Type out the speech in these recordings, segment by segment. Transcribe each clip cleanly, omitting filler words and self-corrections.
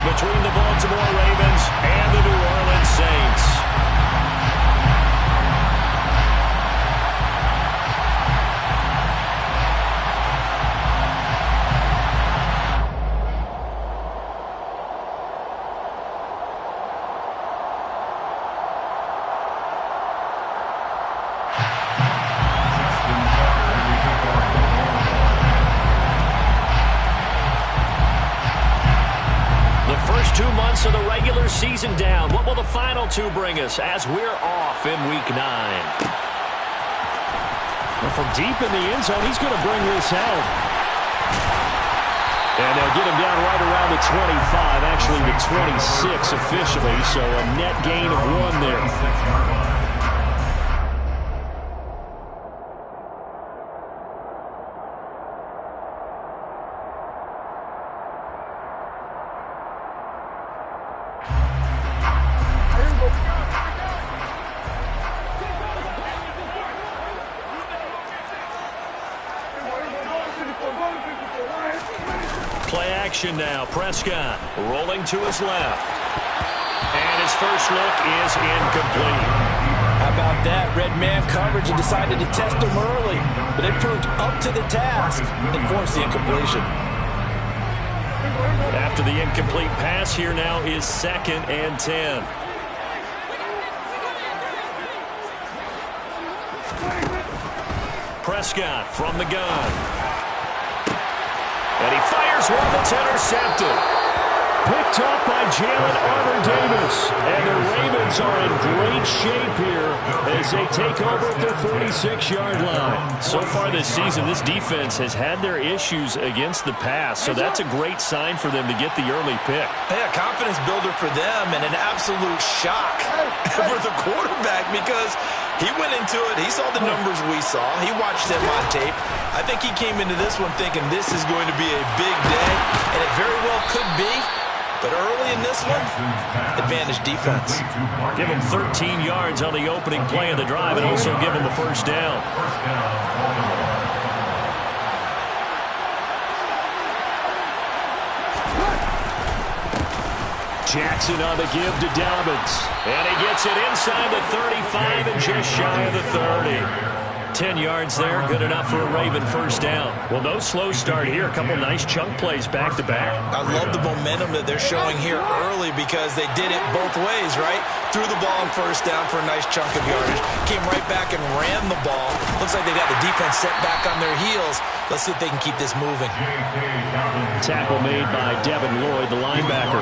Between the Baltimore Ravens and the New Orleans Saints. First 2 months of the regular season down. What will the final two bring us as we're off in Week 9? Well, from deep in the end zone, he's going to bring this home. And they'll get him down right around the 25, actually the 26 officially, so a net gain of 1 there. Play action now. Prescott rolling to his left. And his first look is incomplete. How about that? Red man coverage and decided to test him early. But it proved up to the task and forced the incompletion. After the incomplete pass, here now is 2nd and 10. Prescott from the gun. And he fires one that's intercepted. Picked up by Jalen Armour-Davis. And the Ravens are in great shape here as they take over at their 46-yard line. So far this season, this defense has had their issues against the pass, so that's a great sign for them to get the early pick. Yeah, confidence builder for them and an absolute shock for the quarterback because he went into it. He saw the numbers we saw. He watched them on tape. I think he came into this one thinking this is going to be a big day, and it very well could be. But early in this one, advantage defense. Give him 13 yards on the opening play of the drive and also give him the first down. Jackson on the give to Dobbins. And he gets it inside the 35 and just shy of the 30. 10 yards there, good enough for a Raven first down. Well, no slow start here. A couple nice chunk plays back-to-back. I love the momentum that they're showing here early because they did it both ways, right? Threw the ball on first down for a nice chunk of yardage. Came right back and ran the ball. Looks like they got the defense set back on their heels. Let's see if they can keep this moving. Tackle made by Devin Lloyd, the linebacker.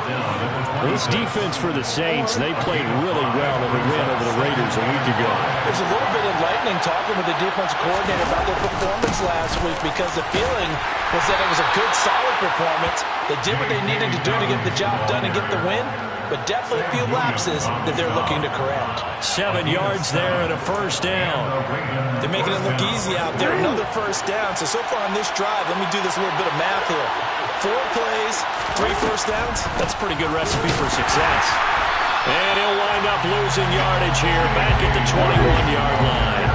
This defense for the Saints, they played really well in the win over the Raiders a week ago. There's a little bit enlightening talking with the defensive coordinator about their performance last week because the feeling was that it was a good, solid performance. They did what they needed to do to get the job done and get the win, but definitely a few lapses that they're looking to correct. 7 yards there and a first down. They're making it look easy out there. Another first down. So far on this drive, let me do this little bit of math here. 4 plays, 3 first downs. That's a pretty good recipe for success. And he'll wind up losing yardage here back at the 21-yard line.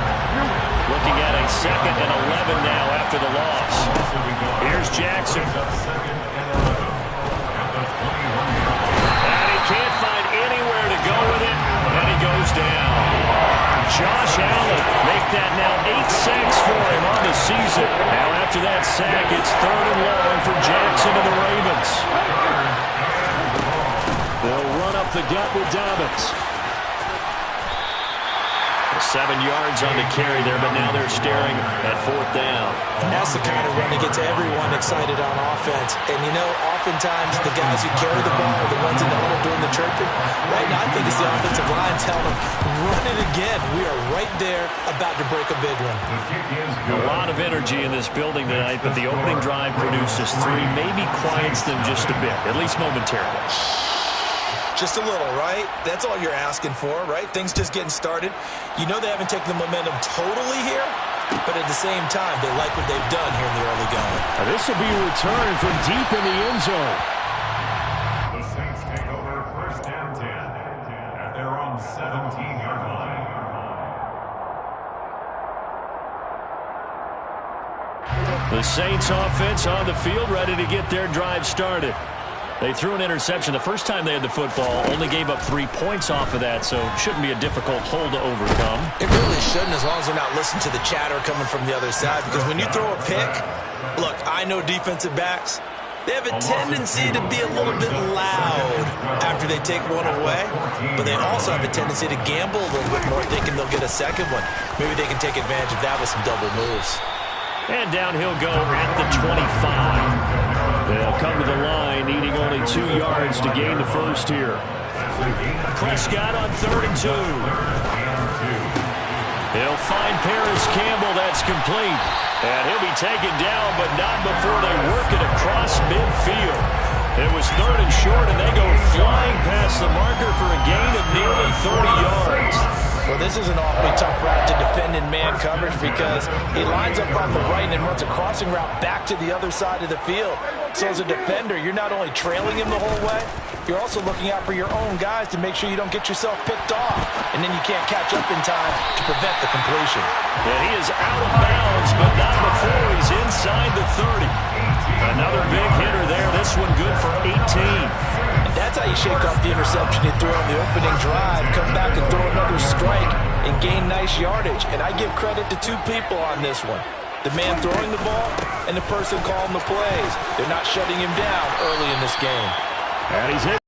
Looking at a 2nd and 11 now after the loss. Here's Jackson. And he can't find anywhere to go with it, and he goes down. Josh Allen make that now 8 sacks for him on the season. Now after that sack, it's 3rd and long for Jackson and the Ravens. They'll run up the gut with Dobbins. 7 yards on the carry there, but now they're staring at 4th down. And that's the kind of run that gets everyone excited on offense. And, you know, oftentimes the guys who carry the ball are the ones in the huddle doing the chirping. Right now, I think it's the offensive line telling them, run it again. We are right there about to break a big one. A lot of energy in this building tonight, but the opening drive produces 3, maybe quiets them just a bit, at least momentarily. Just a little, right? That's all you're asking for, right? Things just getting started. You know they haven't taken the momentum totally here, but at the same time, they like what they've done here in the early going. Now this will be a return from deep in the end zone. The Saints take over 1st and 10 at their own 17-yard line. The Saints offense on the field, ready to get their drive started. They threw an interception the first time they had the football, only gave up 3 points off of that, so it shouldn't be a difficult hole to overcome. It really shouldn't, as long as they're not listening to the chatter coming from the other side, because when you throw a pick, look, I know defensive backs, they have a tendency to be a little bit loud after they take one away, but they also have a tendency to gamble a little bit more, thinking they'll get a second one. Maybe they can take advantage of that with some double moves. And down he'll go at the 25. They'll come to the line, needing only 2 yards to gain the first here. Prescott on 3rd and 2. He'll find Paris Campbell. That's complete. And he'll be taken down, but not before they work it across midfield. It was 3rd and short, and they go flying past the marker for a gain of nearly 30 yards. Well, this is an awfully tough route to defend in man coverage because he lines up on the right and runs a crossing route back to the other side of the field. So as a defender, you're not only trailing him the whole way, you're also looking out for your own guys to make sure you don't get yourself picked off. And then you can't catch up in time to prevent the completion. And he is out of bounds, but not before he's inside the 30. Another big hitter there. This one good for 18. And that's how you shake off the interception you threw on the opening drive, come back and throw another strike and gain nice yardage. And I give credit to 2 people on this one. The man throwing the ball and the person calling the plays. They're not shutting him down early in this game. And he's hit.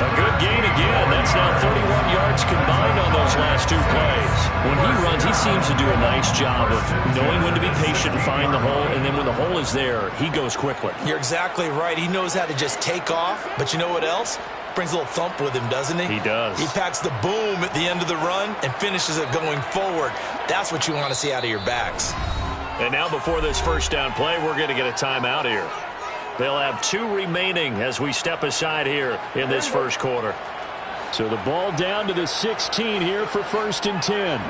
A good gain again. That's now 31 yards combined on those last 2 plays. When he runs, he seems to do a nice job of knowing when to be patient and find the hole, and then when the hole is there, he goes quickly. You're exactly right. He knows how to just take off, but you know what else? Brings a little thump with him, doesn't he? He does. He packs the boom at the end of the run and finishes it going forward. That's what you want to see out of your backs. And now before this first down play, we're going to get a timeout here. They'll have 2 remaining as we step aside here in this first quarter. So the ball down to the 16 here for 1st and 10.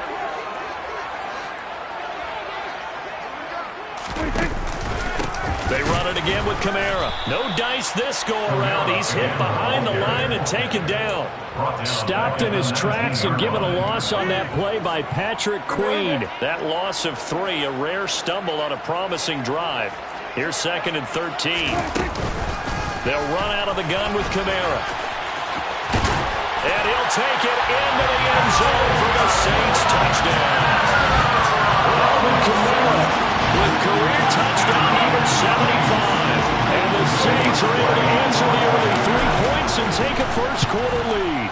They run it again with Kamara. No dice this go around. He's hit behind the line and taken down. Stopped in his tracks and given a loss on that play by Patrick Queen. That loss of 3, a rare stumble on a promising drive. Here's 2nd and 13. They'll run out of the gun with Kamara. And he'll take it into the end zone for the Saints touchdown. Alvin Kamara with career touchdown number 75. And the Saints are able to answer the early 3 points and take a first quarter lead.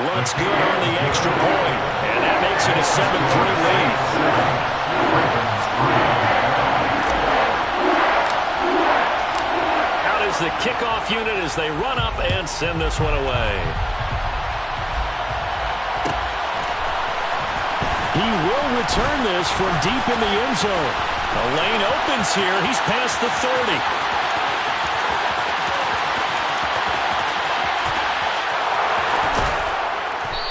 Looks good on the extra point. And that makes it a 7-3 lead. Out is the kickoff unit as they run up and send this one away. He will return this from deep in the end zone. A lane opens here. He's past the 30.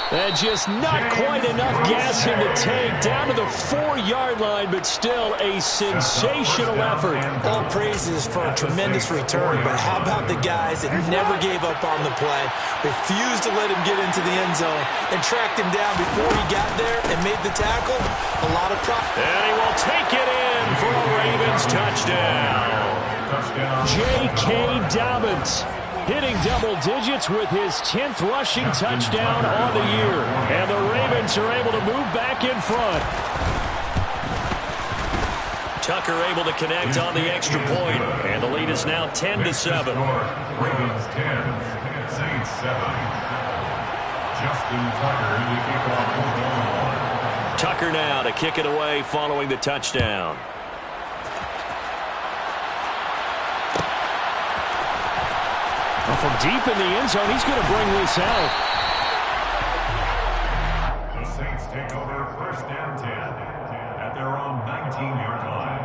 And just not quite enough gas in the tank. Down to the 4-yard line, but still a sensational effort. All praises for a tremendous return, but how about the guys that never gave up on the play, refused to let him get into the end zone, and tracked him down before he got there and made the tackle? A lot of pride. And he will take it in for a Ravens touchdown. J.K. Dobbins hitting double digits with his 10th rushing touchdown on the year. And the Ravens are able to move back in front. Tucker able to connect on the extra point. And the lead is now 10-7. Ravens 10, Saints 7. Justin Tucker to kick off. Tucker now to kick it away following the touchdown. From deep in the end zone, he's going to bring this out. The Saints take over 1st and 10 at their own 19-yard line.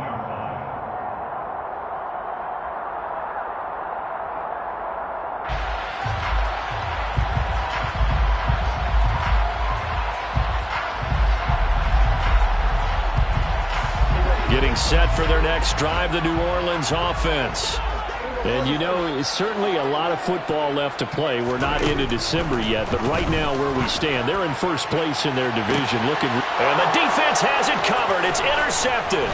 Getting set for their next drive, the New Orleans offense. And, you know, it's certainly a lot of football left to play. We're not into December yet, but right now where we stand, they're in first place in their division. And the defense has it covered. It's intercepted.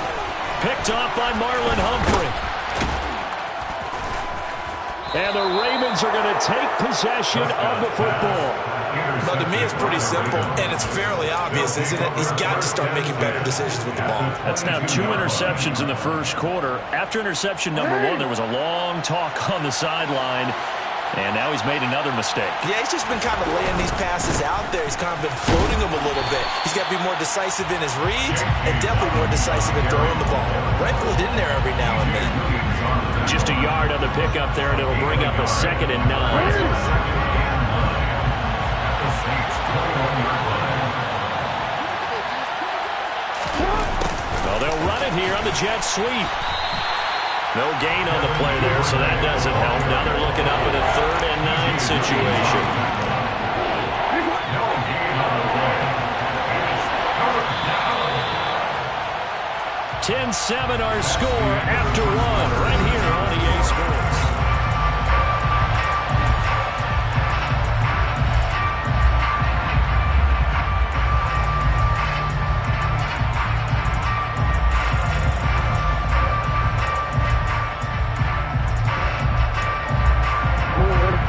Picked off by Marlon Humphrey. And the Ravens are going to take possession of the football. Well, to me, it's pretty simple, and it's fairly obvious, isn't it? He's got to start making better decisions with the ball. That's now 2 interceptions in the first quarter. After interception number 1, there was a long talk on the sideline, and now he's made another mistake. Yeah, he's just been kind of laying these passes out there. He's kind of been floating them a little bit. He's got to be more decisive in his reads and definitely more decisive in throwing the ball. Rifle it in there every now and then. Just a yard on the pickup there, and it'll bring up a 2nd and 9. Well, they'll run it here on the jet sweep. No gain on the play there, so that doesn't help. Now they're looking up at a 3rd and 9 situation. 10-7 our score after 1 right here on EA Sports.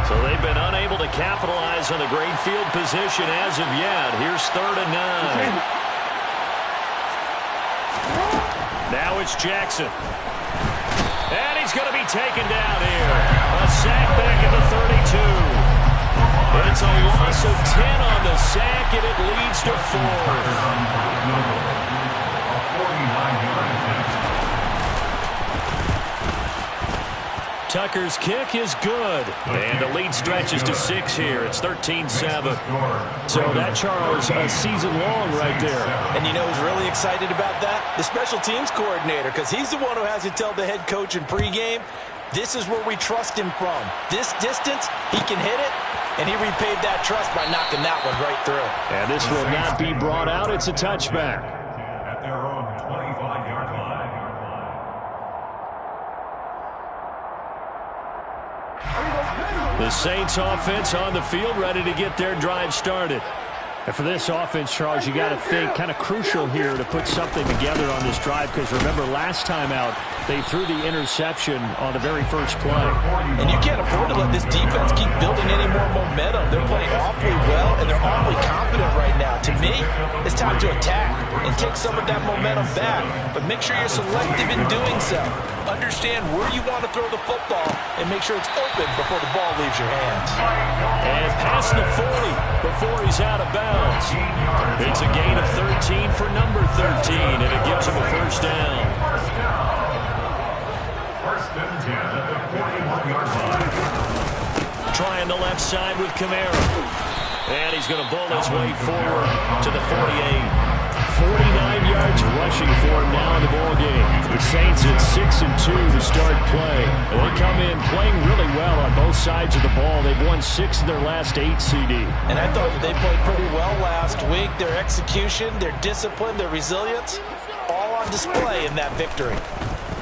So they've been unable to capitalize on the great field position as of yet. Here's 3rd and 9. Now it's Jackson. And he's going to be taken down here. A sack back at the 32. It's a loss of 10 on the sack, and it leads to 4. Tucker's kick is good. And the lead stretches to 6 here. It's 13-7. So that, Charles, a season long right there. And you know who's really excited about that? The special teams coordinator, because he's the one who has to tell the head coach in pregame, this is where we trust him from. This distance, he can hit it, and he repaid that trust by knocking that one right through. And this will not be brought out. It's a touchback. At their own 25-yard line. The Saints offense on the field, ready to get their drive started. And for this offense, Charles, you got to think kind of crucial here to put something together on this drive, because remember last time out they threw the interception on the very first play. And you can't afford to let this defense keep building any more momentum. They're playing awfully well, and they're awfully confident right now. To me, it's time to attack and take some of that momentum back, but make sure you're selective in doing so. Understand where you want to throw the football and make sure it's open before the ball leaves your hands. And past the 40 before he's out of bounds. It's a gain of 13 for number 13, and it gives him a first down. First and 10 at the 41-yard line. Trying the left side with Kamara. And he's going to bull his way forward to the 48. 49 yards rushing for him now in the ballgame. The Saints at 6-2 to start play. And they come in playing really well on both sides of the ball. They've won 6 of their last 8, CD. And I thought that they played pretty well last week. Their execution, their discipline, their resilience, all on display in that victory.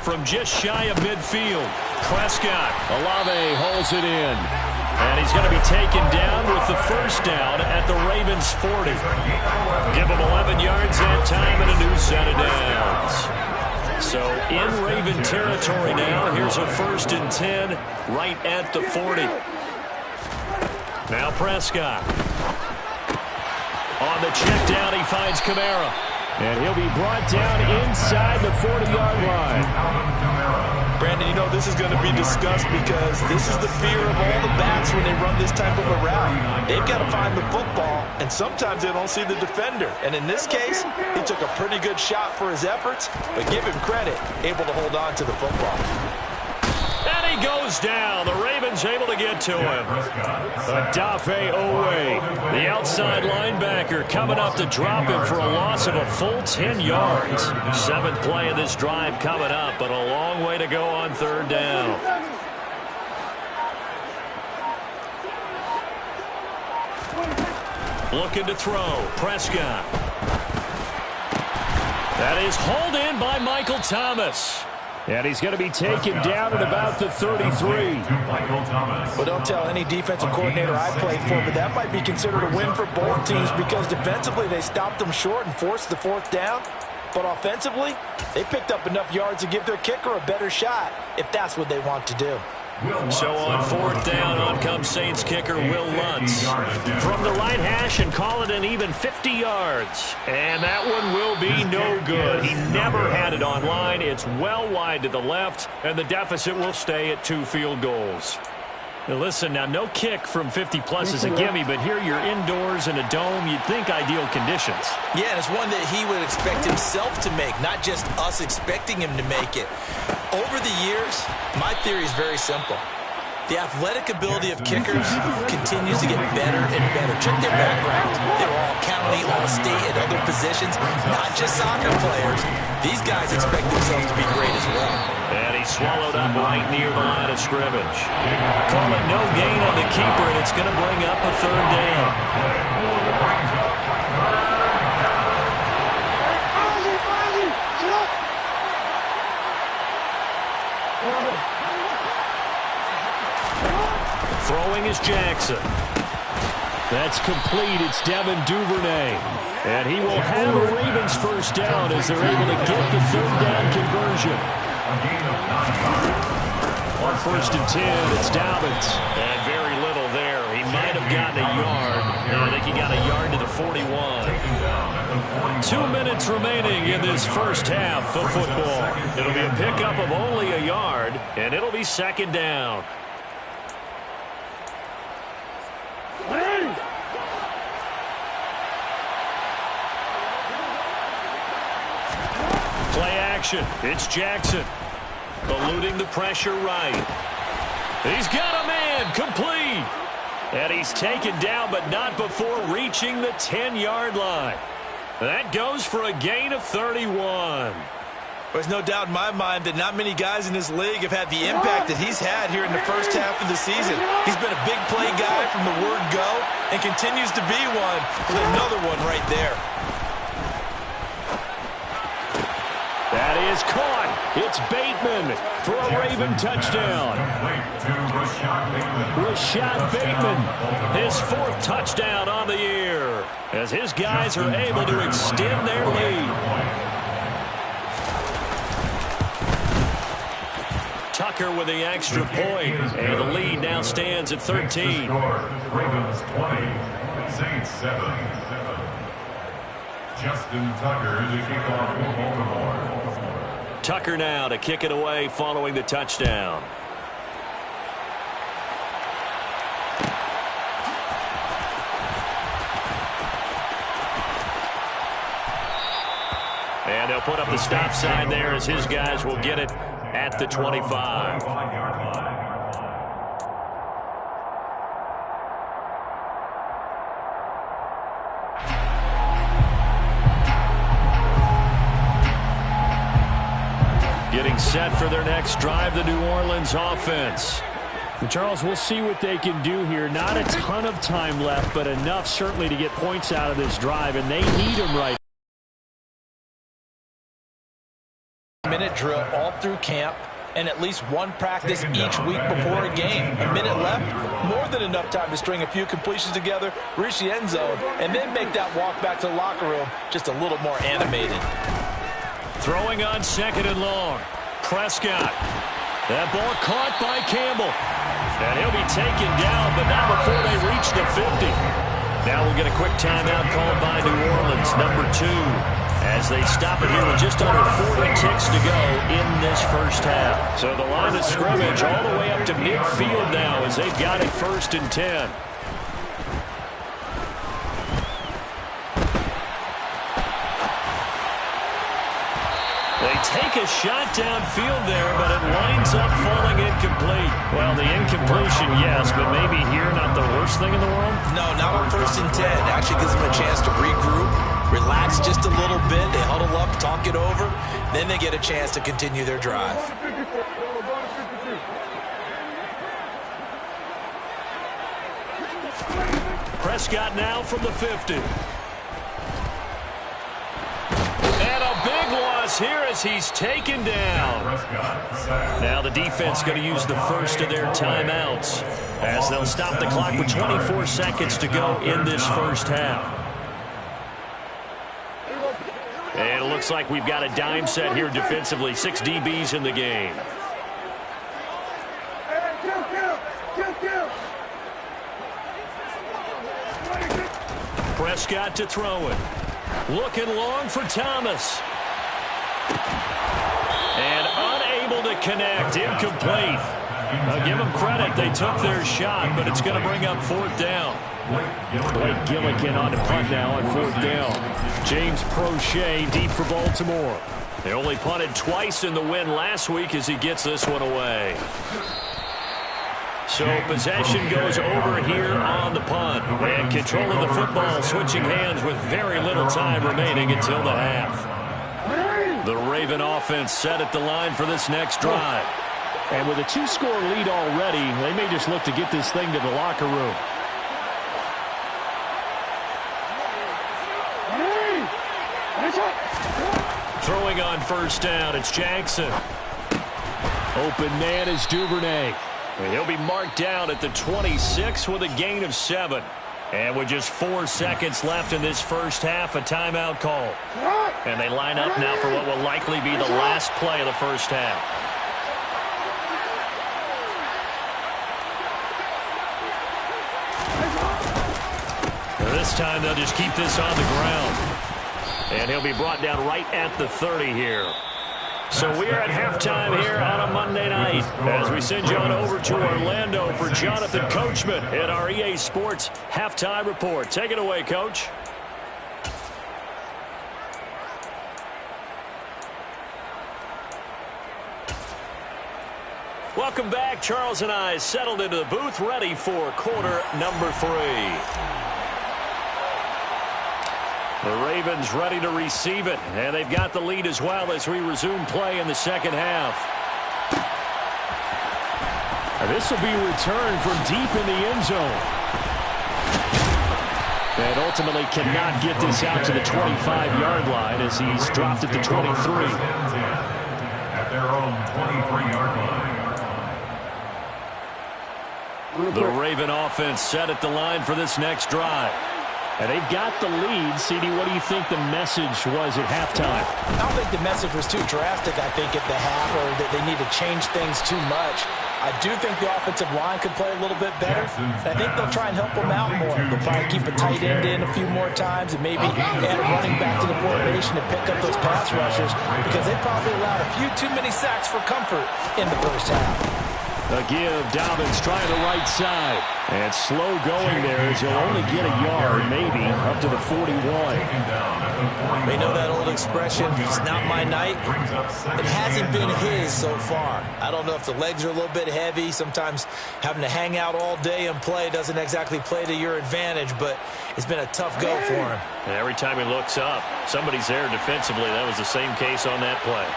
From just shy of midfield, Prescott. Olave holds it in. And he's going to be taken down with the first down at the Ravens' 40. Give him 11 yards that time and a new set of downs. So in Raven territory now, here's a 1st and 10 right at the 40. Now Prescott. On the check down, he finds Kamara. And he'll be brought down inside the 40-yard line. Brandon, you know this is going to be discussed because this is the fear of all the backs when they run this type of a route. They've got to find the football, and sometimes they don't see the defender. And in this case, he took a pretty good shot for his efforts, but give him credit, able to hold on to the football. And he goes down. The Ravens able to get to him. Odafe Oweh, the outside linebacker, coming up to drop him for a loss of a full 10 yards. 7th play of this drive coming up, but a long way to go on 3rd down. Looking to throw. Prescott. That is hauled in by Michael Thomas. And he's going to be taken down at about the 33. Well, don't tell any defensive coordinator I played for, but that might be considered a win for both teams because defensively they stopped them short and forced the 4th down. But offensively, they picked up enough yards to give their kicker a better shot, if that's what they want to do. So on fourth down, on comes Saints kicker Will Lutz. From the right hash and call it an even 50 yards. And that one will be no good. He never had it on line. It's well wide to the left, and the deficit will stay at 2 field goals. Now listen, now no kick from 50-plus is a gimme, but here you're indoors in a dome. You'd think ideal conditions. Yeah, and it's one that he would expect himself to make, not just us expecting him to make it. Over the years, my theory is very simple. The athletic ability of kickers continues to get better and better. Check their background. They're all county, all state, and other positions, not just soccer players. These guys expect themselves to be great as well. And he swallowed up right near the line of scrimmage. Call it no gain on the keeper, and it's going to bring up a third down. Throwing is Jackson. That's complete. It's Devin Duvernay. And he will have a Ravens first down as they're able to get the third down conversion. On 1st and 10, it's Dobbins. And very little there. He might have gotten a yard. I think he got a yard to the 41. 2 minutes remaining in this first half of football. It'll be a pickup of only a yard, and it'll be 2nd down. Play action. It's Jackson. Eluding the pressure right. He's got a man. Complete. And he's taken down, but not before reaching the 10-yard line. That goes for a gain of 31. There's no doubt in my mind that not many guys in this league have had the impact that he's had here in the first half of the season. He's been a big play guy from the word go and continues to be one with another one right there. That is caught. It's Bateman for a Raven touchdown. Rashad Bateman, his 4th touchdown on the year, as his guys are able to extend their lead. Tucker with the extra point, and the lead now stands at 13. Ravens 20, Saints 7. Justin Tucker to kick off for Baltimore. Tucker now to kick it away following the touchdown. And they'll put up the stop sign there as his guys will get it at the 25. Getting set for their next drive, the New Orleans offense. And Charles, we'll see what they can do here. Not a ton of time left, but enough certainly to get points out of this drive, and they need them right. Minute drill all through camp and at least one practice each week before a game. A minute left, more than enough time to string a few completions together, reach the end zone, and then make that walk back to the locker room just a little more animated. Throwing on 2nd and long. Prescott. That ball caught by Campbell. And he'll be taken down, but not before they reach the 50. Now we'll get a quick timeout called by New Orleans, number 2. As they stop it here with just under 40 ticks to go in this first half. So the line of scrimmage all the way up to midfield now as they've got it 1st and 10. They take a shot downfield there, but it winds up falling incomplete. Well, the incompletion, yes, but maybe here not the worst thing in the world? No, not on 1st and 10. Actually gives them a chance to regroup, relax just a little bit. They huddle up, talk it over. Then they get a chance to continue their drive. Prescott now from the 50. And a big loss here as he's taken down. Now the defense going to use the first of their timeouts as they'll stop the clock with 24 seconds to go in this first half. And it looks looks like we've got a dime set here defensively. 6 DBs in the game. Prescott to throw it. Looking long for Thomas. And unable to connect. Incomplete. I'll give them credit. They took their shot, but it's going to bring up 4th down. Blake Gillikin on the punt now on 4th down. James Prochet deep for Baltimore. They only punted twice in the win last week as he gets this one away. So possession goes over here on the punt. And control of the football switching hands with very little time remaining until the half. The Raven offense set at the line for this next drive. And with a 2-score lead already, they may just look to get this thing to the locker room. Throwing on 1st down, it's Jackson. Open man is Duvernay. And he'll be marked down at the 26 with a gain of 7. And with just 4 seconds left in this first half, a timeout call. And they line up now for what will likely be the last play of the first half. This time they'll just keep this on the ground. And he'll be brought down right at the 30 here. So we're at halftime here on a Monday night as we send you on over to Orlando for Jonathan Coachman at our EA Sports Halftime Report. Take it away, Coach. Welcome back. Charles and I settled into the booth, ready for quarter number 3. The Ravens ready to receive it, and they've got the lead as well as we resume play in the second half. This will be returned from deep in the end zone. And ultimately cannot get this out to the 25-yard line as he's dropped at the 23. At their own 23-yard line. The Raven offense set at the line for this next drive. And they've got the lead. CD, what do you think the message was at halftime? I don't think the message was too drastic, I think, at the half, or that they need to change things too much. I do think the offensive line could play a little bit better. I think they'll try and help them out more. They'll probably keep a tight end in a few more times and maybe add a running back to the formation to pick up those pass rushers because they probably allowed a few too many sacks for comfort in the first half. A give, Dobbins trying the right side. And slow going there as he'll only get a yard, maybe, up to the 41. They know that old expression, it's not my night. It hasn't been his so far. I don't know if the legs are a little bit heavy. Sometimes having to hang out all day and play doesn't exactly play to your advantage, but it's been a tough go for him. And every time he looks up, somebody's there defensively. That was the same case on that play.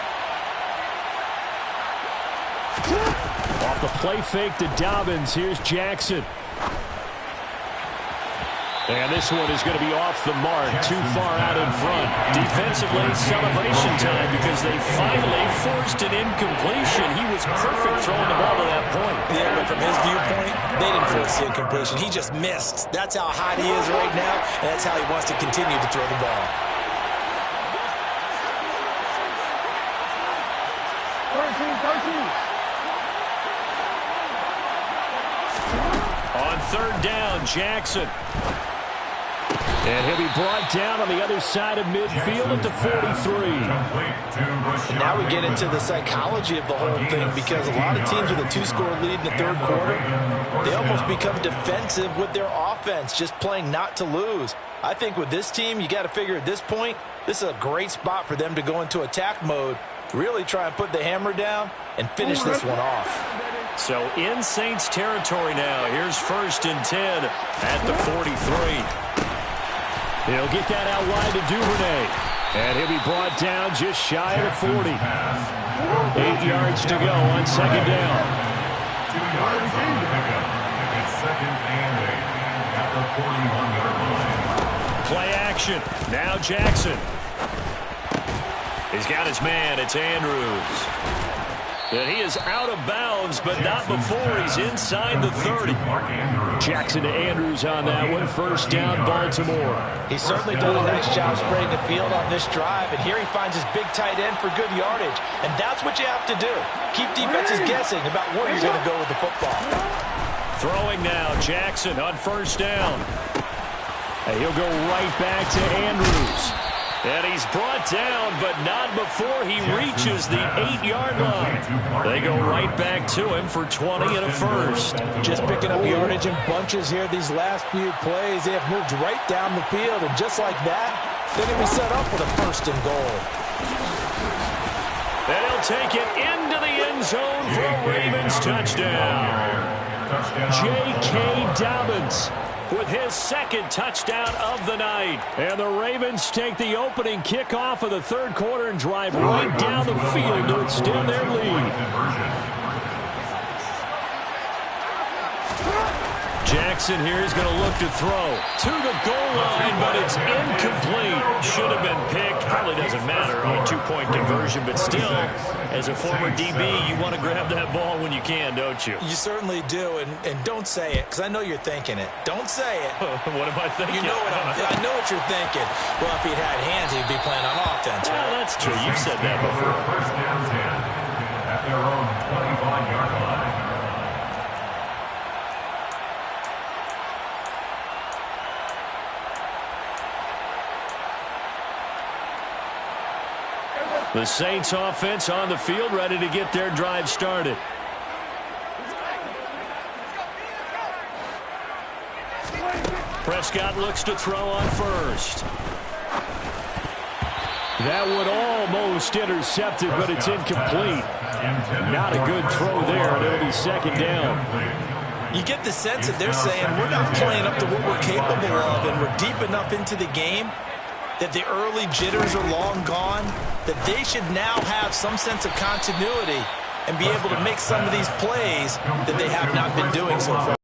Off the play fake to Dobbins. Here's Jackson. And this one is going to be off the mark, too far out in front. Defensively, celebration time because they finally forced an incompletion. He was perfect throwing the ball to that point. Yeah, but from his viewpoint, they didn't force the incompletion. He just missed. That's how hot he is right now, and that's how he wants to continue to throw the ball. On 3rd down, Jackson. And he'll be brought down on the other side of midfield at the 43. And now we get into the psychology of the whole thing because a lot of teams with a 2-score lead in the 3rd quarter, they almost become defensive with their offense, just playing not to lose. I think with this team, you got to figure at this point, this is a great spot for them to go into attack mode, really try and put the hammer down and finish this one off. So in Saints territory now. Here's 1st and 10 at the 43. He'll get that out wide to Duvernay. And he'll be brought down just shy of the 40. 8 yards to go on 2nd down. 2 yards on the pickup. It's 2nd and 8 at the 41-yard line. Play action. Now Jackson. He's got his man. It's Andrews. And he is out of bounds, but not before he's inside the 30. Jackson to Andrews on that one. First down, Baltimore. He's certainly done a nice job spreading the field on this drive, and here he finds his big tight end for good yardage. And that's what you have to do. Keep defenses guessing about where you're going to go with the football. Throwing now, Jackson on first down. And he'll go right back to Andrews. And he's brought down, but not before he reaches the 8-yard line. They go right back to him for 20 and a first. Just picking up yardage in bunches here these last few plays. They have moved right down the field, and just like that, they're going to be set up for the first and goal. And he'll take it into the end zone for a Ravens touchdown. J.K. Dobbins with his second touchdown of the night. And the Ravens take the opening kickoff of the third quarter and drive right down the field to extend their lead. Jackson here is going to look to throw to the goal line, but it's incomplete. Should have been picked. Probably doesn't matter on a two-point conversion, but still, as a former DB, you want to grab that ball when you can, don't you? You certainly do, and don't say it, because I know you're thinking it. Don't say it. What am I thinking? You know what I know what you're thinking. Well, if he'd had hands, he'd be playing on offense. Well, that's true. You've said that before. First down 10 at their own 25-yard line. The Saints offense on the field, ready to get their drive started. Prescott looks to throw on first. That one almost intercepted, but it's incomplete. Not a good throw there, and it'll be second down. You get the sense that they're saying we're not playing up to what we're capable of, and we're deep enough into the game that the early jitters are long gone, that they should now have some sense of continuity and be able to make some of these plays that they have not been doing so far.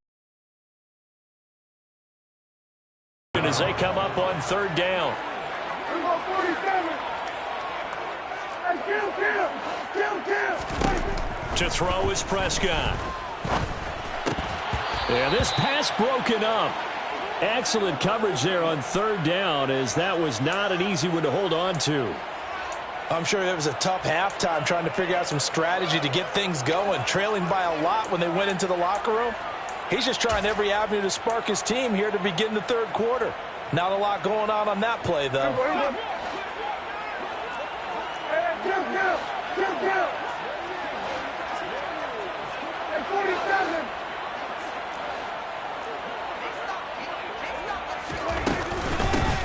As they come up on third down. To throw is Prescott. And this pass broken up. Excellent coverage there on third down, as that was not an easy one to hold on to. I'm sure there was a tough halftime trying to figure out some strategy to get things going, trailing by a lot when they went into the locker room. He's just trying every avenue to spark his team here to begin the third quarter. Not a lot going on that play, though.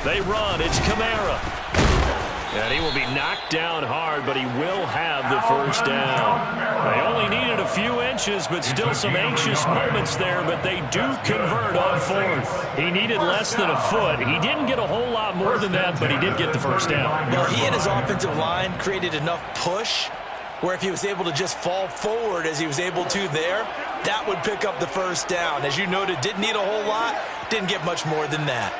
They run. It's Kamara. And he will be knocked down hard, but he will have the first down. They only needed a few inches, but still some anxious moments there, but they do convert on fourth. He needed less than a foot. He didn't get a whole lot more than that, but he did get the first down. Well, he and his offensive line created enough push where if he was able to just fall forward as he was able to there, that would pick up the first down. As you noted, didn't need a whole lot, didn't get much more than that.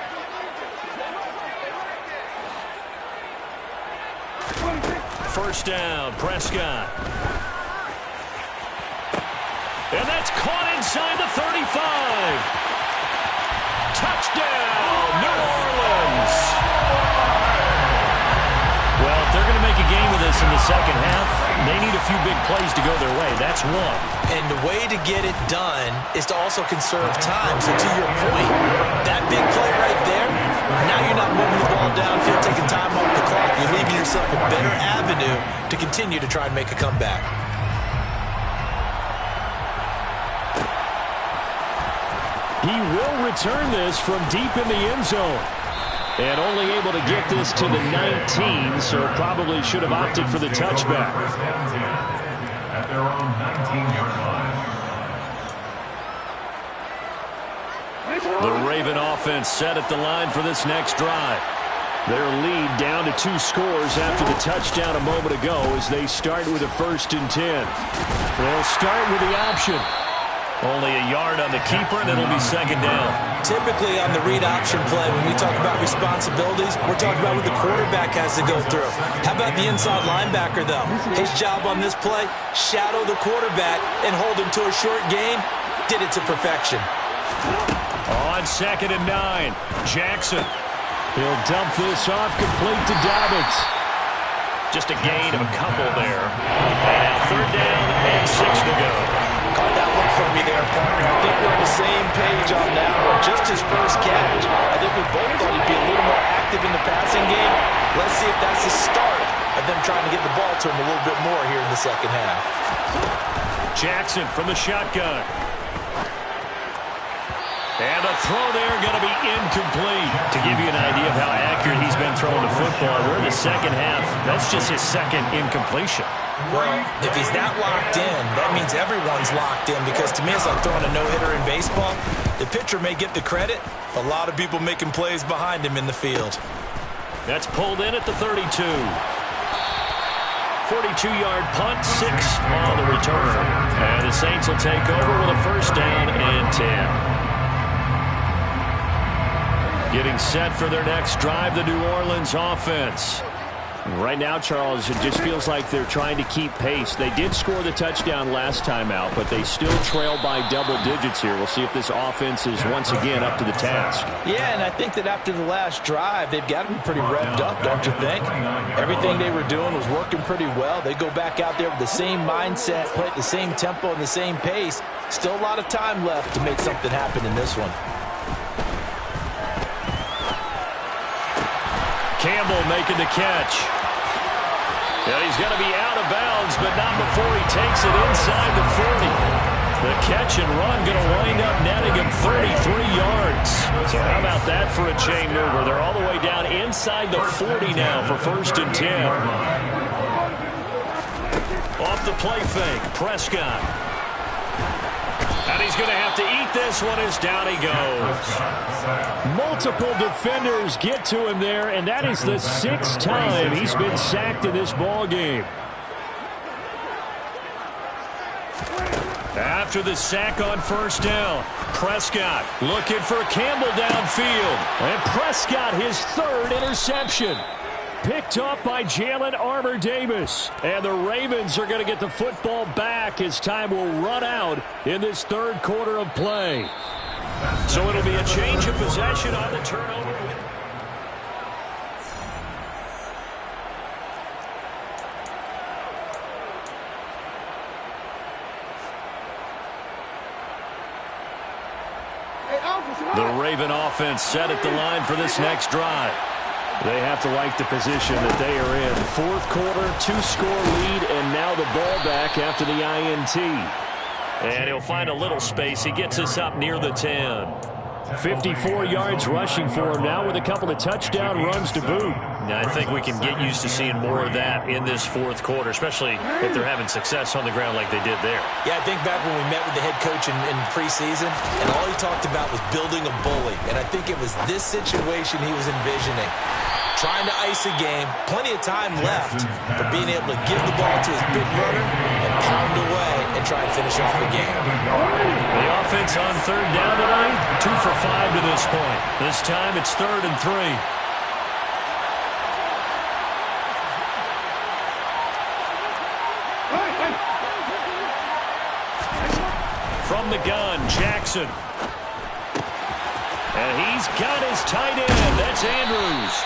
First down, Prescott. And that's caught inside the 35. Touchdown, New Orleans. Well, if they're going to make a game of this in the second half, they need a few big plays to go their way. That's one. And the way to get it done is to also conserve time. So to your point, that big play right there, now you're not moving the ball downfield, taking time off the clock. You're leaving yourself a better avenue to continue to try and make a comeback. He will return this from deep in the end zone. And only able to get this to the 19, so probably should have opted for the touchback. First down 10 at their own 19-yard line. The Raven offense set at the line for this next drive. Their lead down to 2 scores after the touchdown a moment ago as they start with a 1st and 10. They'll start with the option. Only a yard on the keeper, and it'll be second down. Typically on the read option play, when we talk about responsibilities, we're talking about what the quarterback has to go through. How about the inside linebacker, though? His job on this play, shadow the quarterback and hold him to a short gain. Did it to perfection. On 2nd and 9, Jackson. He'll dump this off, complete to Dobbins. Just a gain of a couple there. And now 3rd down and 6 to go. Caught that one for me there, partner. I think we're on the same page on that one. Just his first catch. I think we both thought he'd be a little more active in the passing game. Let's see if that's the start of them trying to get the ball to him a little bit more here in the second half. Jackson from the shotgun. And the throw there going to be incomplete. To give you an idea of how accurate he's been throwing the football, we're in the second half. That's just his second incompletion. Well, if he's that locked in, that means everyone's locked in, because to me it's like throwing a no-hitter in baseball. The pitcher may get the credit, a lot of people making plays behind him in the field. That's pulled in at the 32. 42-yard punt, 6 on the return. And the Saints will take over with a 1st down and 10. Getting set for their next drive, the New Orleans offense. Right now, Charles, it just feels like they're trying to keep pace. They did score the touchdown last time out, but they still trail by double digits here. We'll see if this offense is once again up to the task. Yeah, and I think that after the last drive, they've got to be pretty revved up, don't you think? Everything they were doing was working pretty well. They go back out there with the same mindset, play at the same tempo and the same pace. Still a lot of time left to make something happen in this one. Campbell making the catch. Yeah, he's going to be out of bounds, but not before he takes it inside the 40. The catch and run going to wind up netting him 33 yards. So how about that for a chain mover? They're all the way down inside the 40 now for 1st and 10. Off the play fake, Prescott. And he's going to have to eat this one as down he goes. Multiple defenders get to him there, and that is the 6th time he's been sacked in this ball game. After the sack on 1st down, Prescott looking for Campbell downfield. And Prescott, his 3rd interception. Picked up by Jalen Armour-Davis. And the Ravens are going to get the football back as time will run out in this 3rd quarter of play. So it'll be a change of possession on the turnover. The Raven offense set at the line for this next drive. They have to like the position that they are in. 4th quarter, 2-score lead, and now the ball back after the INT. And he'll find a little space. He gets us up near the 10. 54 yards rushing for him now with a couple of touchdown runs to boot. Now, I think we can get used to seeing more of that in this 4th quarter, especially if they're having success on the ground like they did there. Yeah, I think back when we met with the head coach in preseason, and all he talked about was building a bully. And I think it was this situation he was envisioning. Trying to ice a game, plenty of time left, but being able to give the ball to his big runner and pound away and try and finish off the game. The offense on 3rd down tonight, 2 for 5 to this point. This time it's 3rd and 3. From the gun, Jackson. And he's got his tight end. That's Andrews.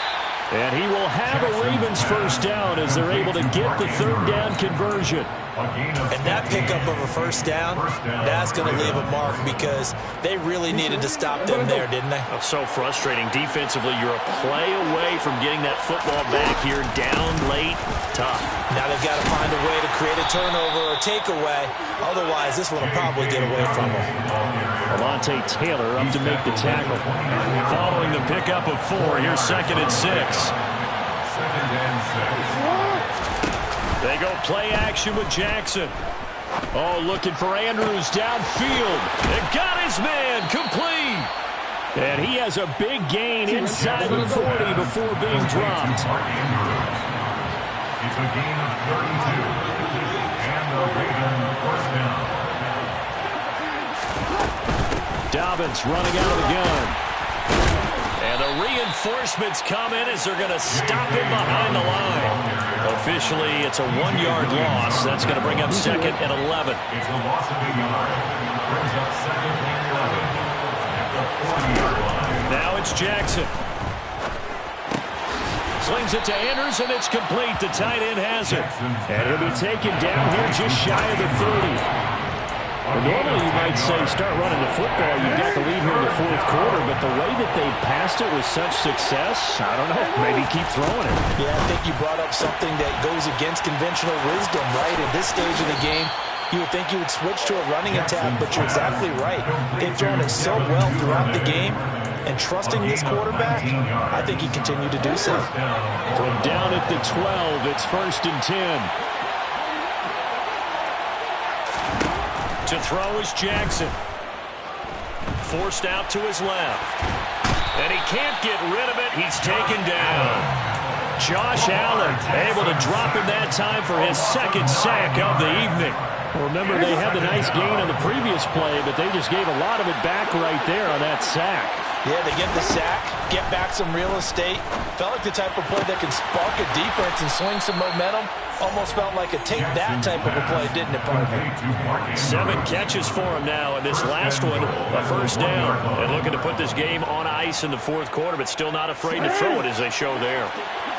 And he will have a Ravens 1st down as they're able to get the 3rd down conversion. And that pickup of a 1st down, that's going to leave a mark because they really needed to stop them there, didn't they? That's so frustrating. Defensively, you're a play away from getting that football back here, down late, tough. Now they've got to find a way to create a turnover or takeaway. Otherwise, this one will probably get away from them. Alontae Taylor up to make the tackle. Following the pickup of 4, here's 2nd and 6. 2nd and 6. They go play action with Jackson. Oh, looking for Andrews downfield. And got his man complete. And he has a big gain inside the 40 before being dropped. It's a gain of 32. And the Ravens 1st down. Dobbins running out of the gun. And the reinforcements come in as they're going to stop him behind the line. Officially, it's a 1-yard loss. That's going to bring up 2nd and 11. It's a loss of a yard. Brings up 2nd and 11 at the 40-yard line. Now it's Jackson. Slings it to Andrews, and it's complete. The tight end has it. And he'll be taken down here just shy of the 30. Well, normally you might say start running the football. You've got the lead here in the 4th quarter, but the way that they passed it with such success, I don't know, maybe keep throwing it. Yeah, I think you brought up something that goes against conventional wisdom, right? At this stage of the game, you would think you would switch to a running attack, but you're exactly right. They've thrown it so well throughout the game, and trusting this quarterback, I think he continued to do so. From down at the 12, it's 1st and 10. To throw is Jackson. Forced out to his left. And he can't get rid of it. He's taken down. Josh Allen able to drop him that time for his 2nd sack of the evening. Well, remember, they had the nice gain on the previous play, but they just gave a lot of it back right there on that sack. Yeah, they get the sack, get back some real estate. Felt like the type of play that can spark a defense and swing some momentum. Almost felt like a take-that type of a play, didn't it, partner? 7 catches for him now, and this last one, a 1st down. And looking to put this game on ice in the 4th quarter, but still not afraid to throw it as they show there.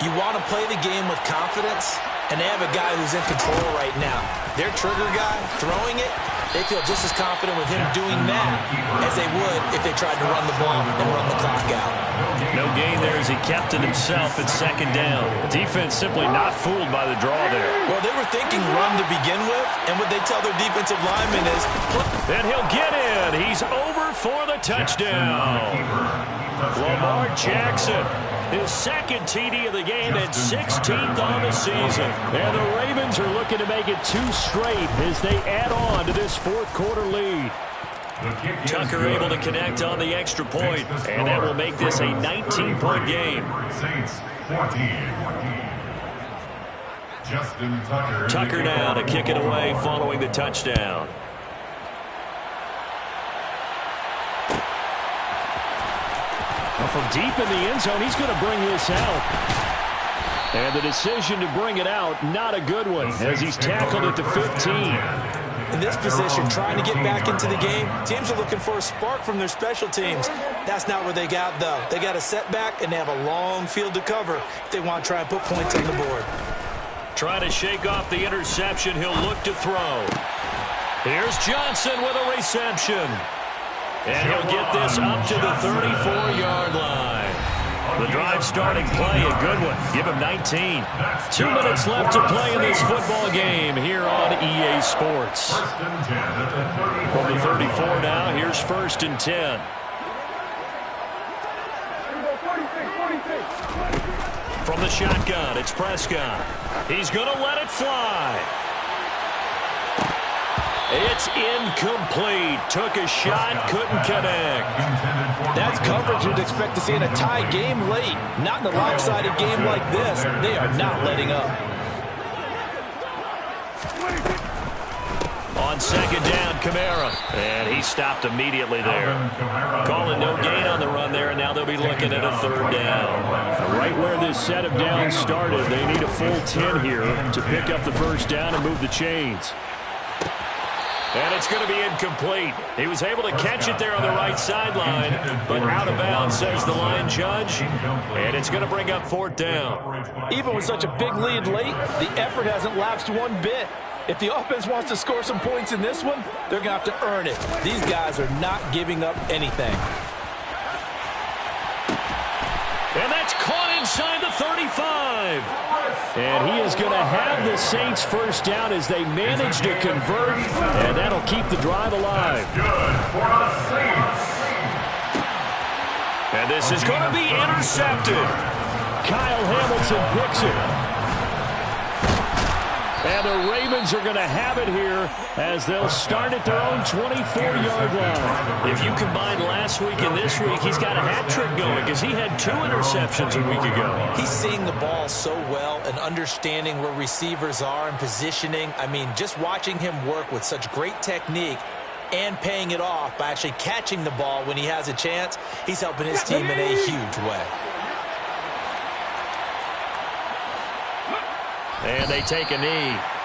You want to play the game with confidence, and they have a guy who's in control right now. Their trigger guy, throwing it, they feel just as confident with him doing that as they would if they tried to run the ball and run the clock out. No gain there as he kept it himself at 2nd down. Defense simply not fooled by the draw there. Well, they were thinking run to begin with, and what they tell their defensive linemen is... And he'll get in. He's over for the touchdown. Lamar Jackson, his 2nd TD of the game and 16th on the season. And the Ravens are looking to make it 2 straight as they add on to this 4th quarter lead. Tucker able to connect on the extra point, and that will make this a 19-point game. Saints 14. Justin Tucker. Tucker now to kick it away following the touchdown. Well, from deep in the end zone, he's going to bring this out. And the decision to bring it out, not a good one, as he's tackled at the 15. In this position, trying to get back into the game, teams are looking for a spark from their special teams. That's not where they got, though. They got a setback, and they have a long field to cover if they want to try and put points on the board. Trying to shake off the interception. He'll look to throw. Here's Johnson with a reception. And he'll get this up to the 34-yard line. The drive starting play, a good one. Give him 19. 2 minutes left to play in this football game here on EA Sports. From the 34 now, here's 1st and 10. From the shotgun, it's Prescott. He's going to let it fly. It's incomplete. Took a shot, couldn't connect. That's coverage you'd expect to see in a tie game late. Not in a lopsided game like this. They are not letting up. On 2nd down, Kamara. And he stopped immediately there. Calling no gain on the run there, and now they'll be looking at a 3rd down. Right where this set of downs started, they need a full 10 here to pick up the 1st down and move the chains. And it's going to be incomplete. He was able to catch it there on the right sideline, but out of bounds, says the line judge. And it's going to bring up 4th down. Even with such a big lead late, the effort hasn't lapsed one bit. If the offense wants to score some points in this one, they're going to have to earn it. These guys are not giving up anything. And that's caught inside the 35. And he is going to have the Saints 1st down as they manage to convert, and that'll keep the drive alive. Good for the Saints. And this is going to be intercepted. Kyle Hamilton picks it. And the Ravens are going to have it here as they'll start at their own 24-yard line. If you combine last week and this week, he's got a hat trick going because he had 2 interceptions a week ago. He's seeing the ball so well and understanding where receivers are and positioning. I mean, just watching him work with such great technique, and paying it off by actually catching the ball when he has a chance. He's helping his team in a huge way. And they take a knee.